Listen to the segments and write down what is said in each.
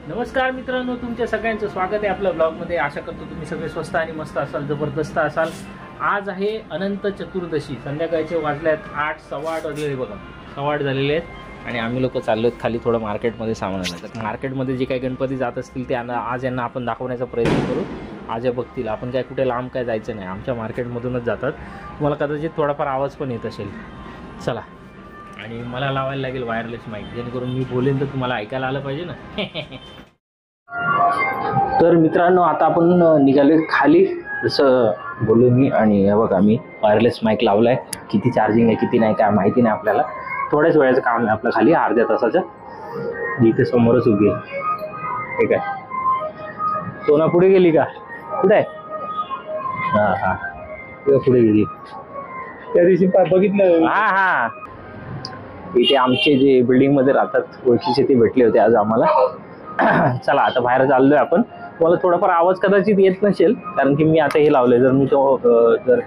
नमस्कार मित्रांनो, तुमच्या सगळ्यांचं स्वागत आहे आपल्या ब्लॉगमध्ये। आशा करतो तुम्ही सगळे स्वस्त आणि मस्त असाल, जबरदस्त असाल। आज आहे अनंत चतुर्दशी, संध्याकाळचे वाजल्यात 8, 8:15 वाजले बघा, 8:15 झालेले आहेत आणि आम्ही लोक चाललो आहेत खाली थोडं मार्केटमध्ये सामान आणायचं। मार्केटमध्ये जे काही गणपती जात असतील ते आज यांना आपण दाखवण्याचा प्रयत्न करू। आज बघतील आपण काय कुठे लांब काय जायचं नाही, आमच्या मार्केटमधूनच जातात। तुम्हाला कदाचित थोडाफार आवाज पण येत असेल। चला, आणि मला लावायला लागेल वायरलेस माईक, जेणेकरून मी बोलेन तर तुम्हाला ऐकायला आलं पाहिजे ना। तर मित्रांनो, आता आपण निघाले खाली, जसं बोललो मी। आणि हे बघा, मी वायरलेस माईक लावलाय। किती चार्जिंग आहे किती नाही काय माहिती नाही आपल्याला। थोड्याच वेळाचं काम आहे आपलं, खाली अर्ध्या तासाचं। इथे समोरच उभी आहे, ठीक आहे। सोना पुढे गेली का? कुठे आहे? हा हा, पुढे गेली। त्या दिवशी बघितलं। हा हा, इथे आमचे जे बिल्डिंग मध्ये राहतात ओळखीचे, ते भेटले होते आज आम्हाला। चला, आता बाहेर चाललोय आपण। मला थोडाफार आवाज कदाचित येत नसेल, कारण की मी आता हे लावलंय। जर मी जर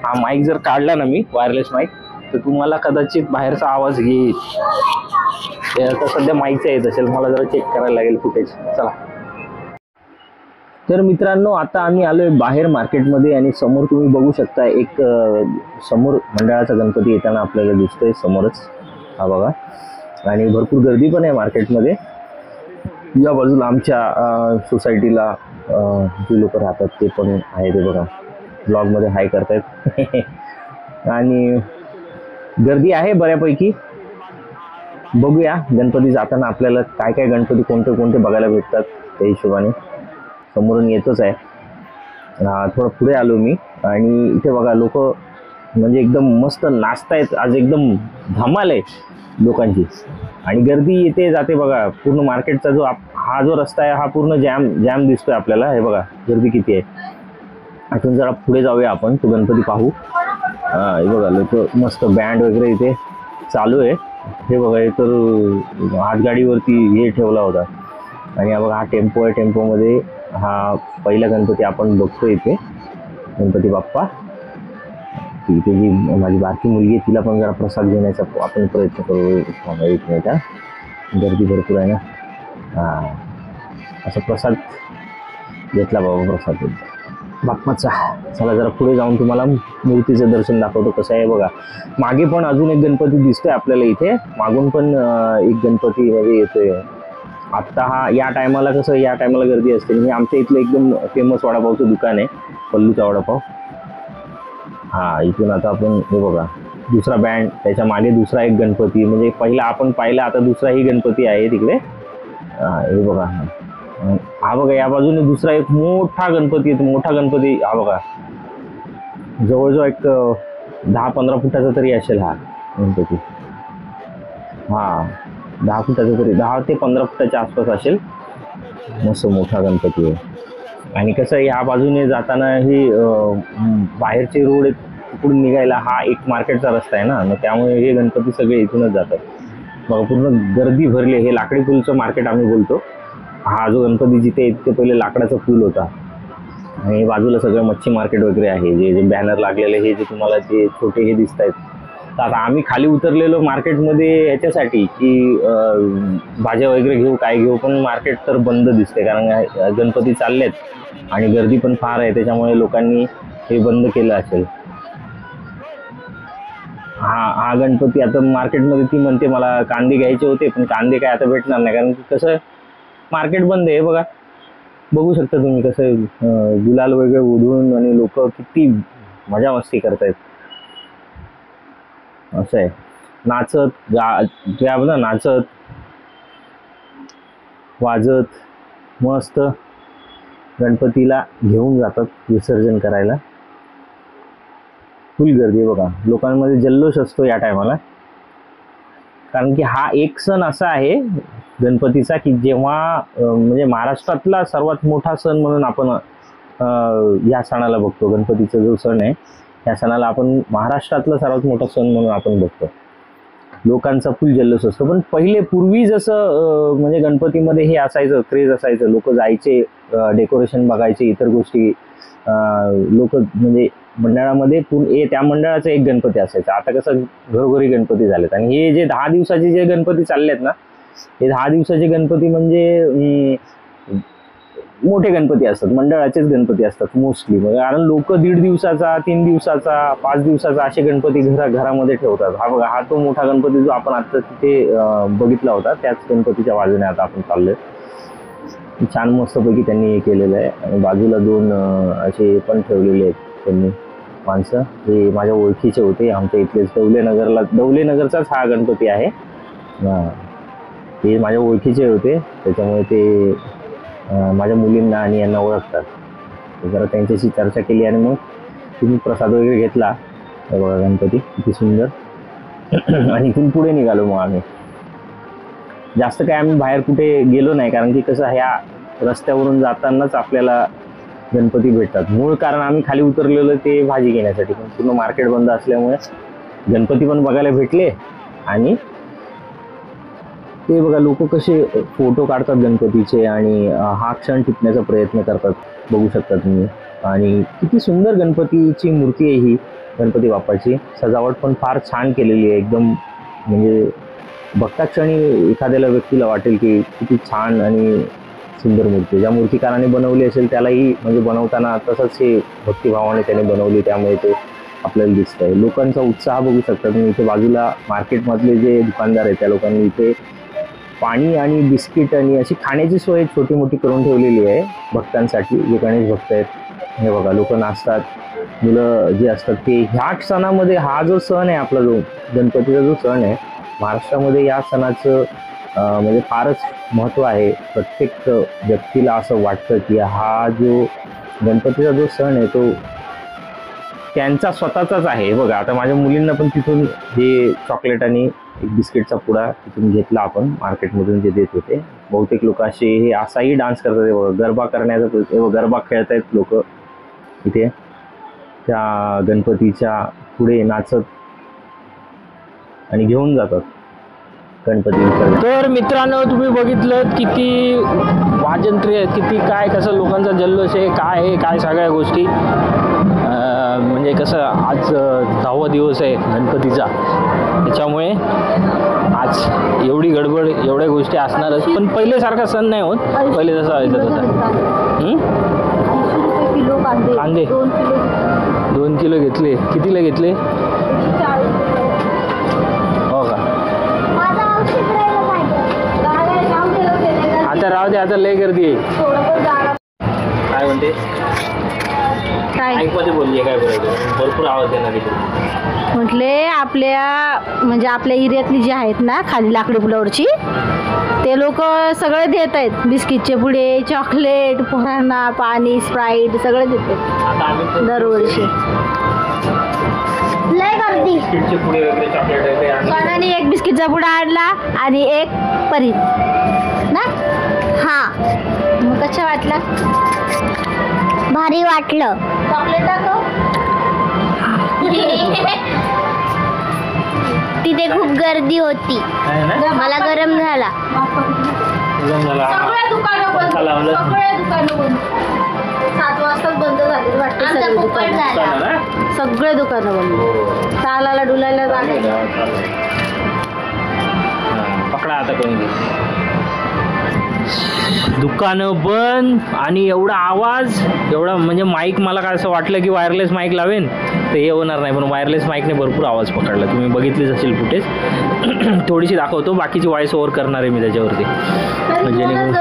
हा माईक जर काढला ना, मी वायरलेस माईक, तर तुम्हाला कदाचित बाहेरचा आवाज येईल। आता सध्या माईकचा येत असेल, मला जरा चेक करायला लागेल फुटेज। चला, तर मित्रांनो, आता आम्ही आलोय बाहेर मार्केटमध्ये आणि समोर तुम्ही बघू शकता एक समोर मंडळाचा गणपती येताना आपल्याला दिसतोय समोरच, हा बघा। आणि भरपूर गर्दी पण आहे मार्केटमध्ये। या बाजूला आमच्या सोसायटीला जे लोक राहतात ते पण आहे, ते बघा ब्लॉगमध्ये हाय करतायत। आणि गर्दी आहे बऱ्यापैकी। बघूया गणपती जाताना आपल्याला काय काय गणपती कोणते कोणते बघायला भेटतात, त्या हिशोबाने समोरून येतच आहे। थोडं पुढे आलो मी, आणि इथे बघा लोक म्हणजे एकदम मस्त नाचतायत आज, एकदम धमाल आहे लोकांची। आणि गर्दी येते जाते बघा। पूर्ण मार्केटचा हा जो रस्ता आहे, हा पूर्ण जॅम दिसतोय आपल्याला। हे बघा गर्दी किती आहे। आतून जरा पुढे जाऊया आपण, तो गणपती पाहू। हे बघा लोक मस्त बँड वगैरे इथे चालू आहे। हे बघा, हे तर हातगाडीवरती हे ठेवला होता। आणि हा बघा, हा टेम्पो आहे। टेम्पोमध्ये हा पहिला गणपती आपण बघतो इथे, गणपती बाप्पा। इथे जी माझी बारकी मुलगी आहे, तिला पण जरा प्रसाद घेण्याचा आपण प्रयत्न करू। एक मिनिट, गर्दी भरपूर आहे ना। हा, असा प्रसाद घेतला बाबा, प्रसाद बाप्पाचा। चला, जरा पुढे जाऊन तुम्हाला मूर्तीचं दर्शन दाखवतो कसं आहे। बघा, मागे पण अजून एक गणपती दिसतोय आपल्याला इथे। मागून पण एक गणपती म्हणजे येतोय आत्ता। हा या टायमाला कसं, या टायमाला गर्दी असते। म्हणजे आमच्या इथलं एकदम फेमस वडापावचं दुकान आहे, पल्लूचा वडापाव। हा, इथून आता आपण हे बघा दुसरा बँड, त्याच्या मागे दुसरा एक गणपती, म्हणजे पहिला आपण पाहिला, आता दुसराही गणपती आहे तिकडे। हे बघा, हा बघा या बाजूने दुसरा एक मोठा गणपती आहे। मोठा गणपती हा बघा, जवळजवळ एक 10-15 फुटाचा तरी असेल हा गणपती। हा, 10 फुटाचा तरी, 10 ते 15 फुटाच्या आसपास असेल। मस्त मोठा गणपती आहे। आणि कसं आहे, ह्या बाजूने जाताना ही बाहेरचे रोड तिकडून निघायला हा एक मार्केटचा रस्ता आहे ना, मग त्यामुळे हे गणपती सगळे इथूनच जातात। मग पूर्ण गर्दी भरली। हे लाकडी पूलचं मार्केट आम्ही बोलतो। हा जो गणपती जिथे आहे तिथे पहिले लाकडाचा पूल होता, आणि बाजूला सगळं मच्छी मार्केट वगैरे आहे। जे बॅनर लागलेले हे जे तुम्हाला जे छोटे हे दिसत आहेत। तर आता आम्ही खाली उतरलेलो मार्केटमध्ये याच्यासाठी की भाज्या वगैरे घेऊ, काय घेऊ, पण मार्केट तर बंद दिसते, कारण गणपती चाललेत आणि गर्दी पण फार आहे, त्याच्यामुळे लोकांनी हे बंद केलं असेल। हा गणपती आता मार्केटमध्ये ती म्हणते मला कांदे घ्यायचे होते, पण कांदे काय आता भेटणार नाही, कारण की कसं मार्केट बंद आहे। बघा, बघू शकता तुम्ही कसं गुलाल वगैरे उधळून आणि लोक किती मजा मस्ती करतायत। असं आहे, नाचत ना, नाचत वाजत मस्त गणपतीला घेऊन जातात विसर्जन करायला। फुल गर्दी बघा, लोकांमध्ये जल्लोष असतो या टायमाला। कारण की हा एक सण असा आहे गणपतीचा की जेव्हा म्हणजे महाराष्ट्रातला सर्वात मोठा सण म्हणून आपण या सणाला बघतो। गणपतीचा जो सण आहे, या सणाला आपण महाराष्ट्रातला सर्वात मोठा सण म्हणून आपण बघतो। लोकांचा फुल जल्लोष असतो। पण पहिले पूर्वी जसं म्हणजे गणपतीमध्ये हे असायचं, क्रेज असायचं, लोक जायचे, डेकोरेशन बघायचे, इतर गोष्टी लोक म्हणजे मंडळामध्ये त्या मंडळाचा एक गणपती असायचा। आता कसं घरोघरी गणपती झालेत, आणि हे जे 10 दिवसाचे जे गणपती चाललेत ना, हे 10 दिवसाचे गणपती म्हणजे मोठे गणपती असतात, मंडळाचेच गणपती असतात मोस्टली. कारण लोक 1.5 दिवसाचा, 3 दिवसाचा, 5 दिवसाचा असे गणपती घरामध्ये ठेवतात. हा बघा, हा तो मोठा गणपती जो आपण आता तिथे बघितला होता, त्याच गणपतीच्या बाजूने आता आपण चाललोय. छान मस्तपैकी त्यांनी हे केलेलं आहे. आणि बाजूला 2 असे पण ठेवलेले आहेत त्यांनी माणसं. हे माझ्या ओळखीचे होते, आमच्या इथलेच डवलेनगरचाच हा गणपती आहे. हे माझ्या ओळखीचे होते, त्याच्यामुळे ते माझ्या मुलींना आणि यांना ओळखतात. जरा त्यांच्याशी चर्चा केली आणि मग तुम्ही प्रसाद वगैरे घेतला. हे बघा गणपती किती सुंदर. आणि इथून पुढे निघालो. मग आम्ही जास्त काय आम्ही बाहेर कुठे गेलो नाही, कारण की कसं ह्या रस्त्यावरून जातानाच आपल्याला गणपती भेटतात. मूळ कारण आम्ही खाली उतरलेलो ते भाजी घेण्यासाठी, पण पूर्ण मार्केट बंद असल्यामुळे गणपती पण बघायला भेटले. आणि ते बघा लोक कसे फोटो काढतात गणपतीचे आणि हा क्षण टिपण्याचा प्रयत्न करतात, बघू शकता तुम्ही. आणि किती सुंदर गणपतीची मूर्ती आहे ही, गणपती बाप्पाची. सजावट पण फार छान केलेली आहे एकदम. म्हणजे बघता क्षणी एखाद्याला व्यक्तीला वाटेल की किती छान आणि सुंदर मूर्ती. ज्या मूर्तिकाराने बनवली असेल त्यालाही म्हणजे बनवताना तसंच हे भक्तिभावाने त्याने बनवली, त्यामुळे ते आपल्याला दिसत आहे. लोकांचा उत्साह बघू शकता तुम्ही. इथे बाजूला मार्केटमधले जे दुकानदार आहेत त्या लोकांनी इथे पाणी आणि बिस्किट आणि अशी खाण्याची सोय छोटी मोठी करून ठेवलेली आहे भक्तांसाठी, जे गणेश भक्त आहेत. हे बघा लोक नाचतात, मुलं जे असतात ते. ह्या सणामध्ये हा जो सण आहे आपला, जो गणपतीचा जो सण आहे महाराष्ट्रामध्ये, या सणाचं म्हणजे फारच महत्त्व आहे. प्रत्येक व्यक्तीला असं वाटतं की हा जो गणपतीचा जो सण आहे तो त्यांचा स्वतःचाच आहे. बघा आता माझ्या मुलींना पण तिथून हे चॉकलेट आणि एक बिस्किटचा पुडा तिथून घेतला आपण मार्केटमधून जे देत होते. बहुतेक लोक असे हे असाही डान्स करतात. बघा गरबा करण्याचा, गरबा खेळतायत लोक इथे त्या गणपतीच्या पुढे नाचत आणि घेऊन जातात गणपती विसर्जन. तर मित्रांनो, तुम्ही बघितलं किती वाजंत्री आहेत, किती काय कसं लोकांचा जल्लोष आहे, काय सगळ्या गोष्टी. म्हणजे कसं आज 10वा दिवस आहे गणपतीचा, त्याच्यामुळे आज एवढी गडबड, एवढ्या गोष्टी असणारच. पण पहिलेसारखा सण नाही होत, पहिले जसं व्हायचं तसं. कांदे 2 किलो घेतले. कितीला घेतले? हो का? आता राहू दे, आता लय गर्दी आहे. काय म्हणते? ऐकमध्ये बोलली काय बोलायचं? भरपूर आवाज येणार इकडे. म्हटले आपल्या एरियातली जी आहेत ना खाली लाकडी पुलावरची, ते लोक सगळे देत आहेत. बिस्किटचे पुडे, चॉकलेट, पोरांना पाणी, स्प्राईट सगळे देतात दरवर्षी. लय गर्दी. बिस्किटचे पुडे वगैरे, चॉकलेट वगैरे. सोनाने एक बिस्किटचा पुडा आणला आणि एक परीत ना. हा, मग कसं वाटलं? भारी वाटलं. चॉकलेट दाखव. तिथे खूप गर्दी होती, मला गरम झाला. सगळे दुकानं बंद, 7 वाजता बंद झाले वाटते. सगळे दुकानं बंद. चालायला डुलायला झाले. पकडा आता कोणी. दुकानं बंद आणि एवढा आवाज, एवढा म्हणजे माईक. मला काय असं वाटलं की वायरलेस माईक लावेन तर हे होणार नाही, पण वायरलेस माईकने भरपूर आवाज पकडला. तुम्ही बघितलीच असेल फुटेज. थोडीशी दाखवतो, बाकीची वॉइस ओव्हर करणार आहे मी त्याच्यावरती. जेणेकरून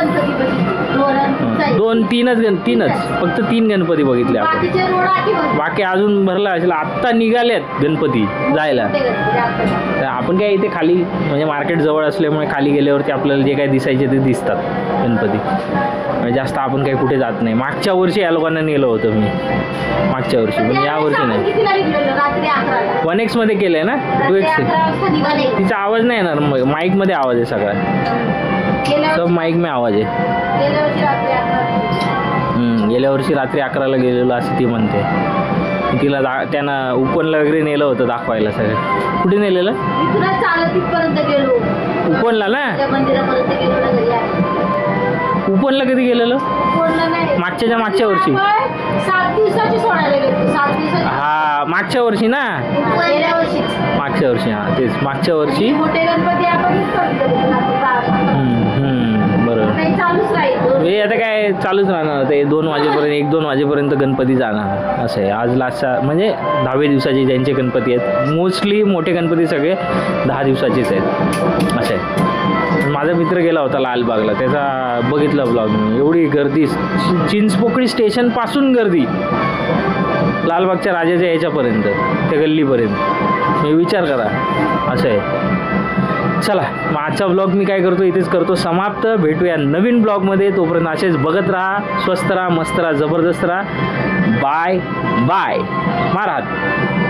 2-3च फक्त 3 गणपती बघितले आपण. बाकी अजून भरला असेल. आत्ता निघालेत गणपती जायला. तर आपण काय इथे खाली म्हणजे मार्केट जवळ असल्यामुळे खाली गेल्यावरती आपल्याला जे काय दिसायचे ते दिसतात गणपती. म्हणजे जास्त आपण काही कुठे जात नाही. मागच्या वर्षी या लोकांना नेलं होतं मी, मागच्या वर्षी, पण या वर्षी नाही. 1X मध्ये केलंय ना 2X. तिचा आवाज नाही येणार, माईक मध्ये आवाज आहे सगळा. सब माईक में आवाज आहे. गेल्या वर्षी रात्री 11ला गेलेलो असं ती म्हणते. तिला त्यांना उपनला वगैरे नेलं होतं दाखवायला सगळं. कुठे नेलेलं? उपनला ना. उपनला कधी गेलेलं? मागच्या वर्षी. 7 दिवसाची सोडायला गेलो. 7 दिवसाची. हा, मागच्या वर्षी ना. मागच्या वर्षी, हा तेच मागच्या वर्षी. मोठे गणपती आपण म्हणजे आता काय चालूच राहणार ते 2 वाजेपर्यंत 1-2 वाजेपर्यंत गणपती जाणार असं आहे. आज लास्टचा म्हणजे 10व्या दिवसाचे ज्यांचे गणपती आहेत, मोस्टली मोठे गणपती सगळे 10 दिवसाचेच आहेत असं आहे. माझा मित्र गेला होता लालबागला, त्याचा बघितला ब्लॉग मी. एवढी गर्दी, चिंचपोकळी स्टेशनपासून गर्दी लालबागच्या राजाच्या याच्यापर्यंत, त्या गल्लीपर्यंत. मी विचार करा असं आहे. चला मग आजचा ब्लॉग मी काय करतो इथेच करतो समाप्त. भेटूया नवीन ब्लॉगमध्ये. तोपर्यंत असेच बघत राहा, स्वस्त राहा, मस्त राहा, जबरदस्त राहा. Bye bye. मार हात.